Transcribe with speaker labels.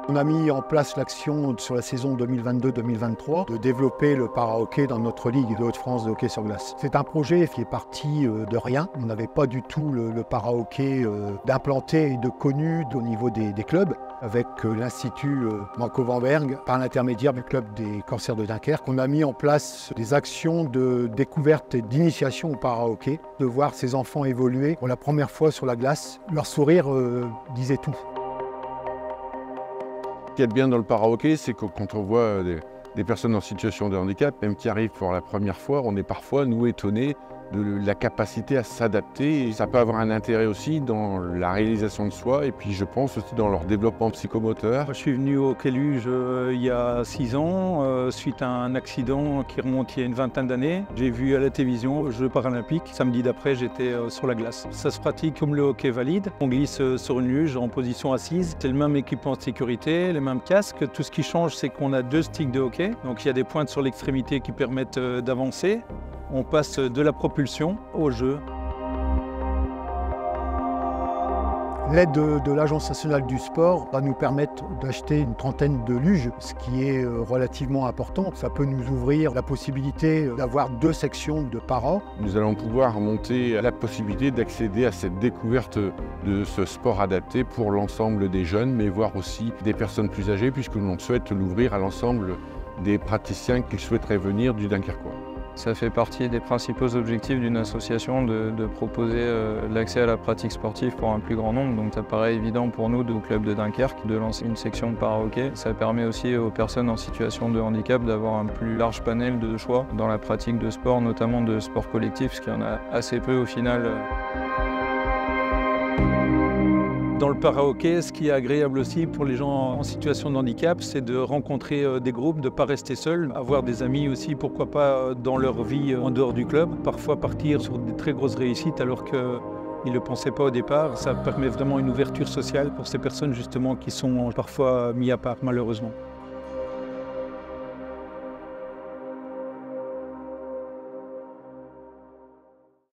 Speaker 1: On a mis en place l'action sur la saison 2022-2023 de développer le para-hockey dans notre ligue de Hauts-de-France de hockey sur glace. C'est un projet qui est parti de rien. On n'avait pas du tout le para-hockey d'implanté et de connu au niveau des clubs. Avec l'Institut Banco Vanberg, par l'intermédiaire du club des Corsaires de Dunkerque, on a mis en place des actions de découverte et d'initiation au para-hockey, de voir ces enfants évoluer pour la première fois sur la glace. Leur sourire disait tout.
Speaker 2: Ce qu'il y a de bien dans le para-hockey, c'est que quand on voit des personnes en situation de handicap, même qui arrivent pour la première fois, on est parfois, nous, étonnés de la capacité à s'adapter. Et ça peut avoir un intérêt aussi dans la réalisation de soi et puis je pense aussi dans leur développement psychomoteur.
Speaker 3: Je suis venu au hockey luge il y a 6 ans, suite à un accident qui remonte il y a une vingtaine d'années. J'ai vu à la télévision Jeux paralympiques. Samedi d'après, j'étais sur la glace. Ça se pratique comme le hockey valide. On glisse sur une luge en position assise. C'est le même équipement de sécurité, les mêmes casques. Tout ce qui change, c'est qu'on a 2 sticks de hockey. Donc il y a des pointes sur l'extrémité qui permettent d'avancer. On passe de la propulsion au jeu.
Speaker 1: L'aide de l'Agence nationale du sport va nous permettre d'acheter une trentaine de luges, ce qui est relativement important. Ça peut nous ouvrir la possibilité d'avoir 2 sections de para.
Speaker 2: Nous allons pouvoir monter la possibilité d'accéder à cette découverte de ce sport adapté pour l'ensemble des jeunes, mais voire aussi des personnes plus âgées, puisque l'on souhaite l'ouvrir à l'ensemble des praticiens qui souhaiteraient venir du Dunkerquois.
Speaker 4: Ça fait partie des principaux objectifs d'une association de proposer l'accès à la pratique sportive pour un plus grand nombre. Donc ça paraît évident pour nous, au club de Dunkerque, de lancer une section de para-hockey. Ça permet aussi aux personnes en situation de handicap d'avoir un plus large panel de choix dans la pratique de sport, notamment de sport collectif, parce qu'il y en a assez peu au final.
Speaker 3: Dans le para-hockey, ce qui est agréable aussi pour les gens en situation de handicap, c'est de rencontrer des groupes, de ne pas rester seul, avoir des amis aussi, pourquoi pas dans leur vie en dehors du club. Parfois partir sur des très grosses réussites alors qu'ils ne le pensaient pas au départ. Ça permet vraiment une ouverture sociale pour ces personnes justement qui sont parfois mis à part malheureusement.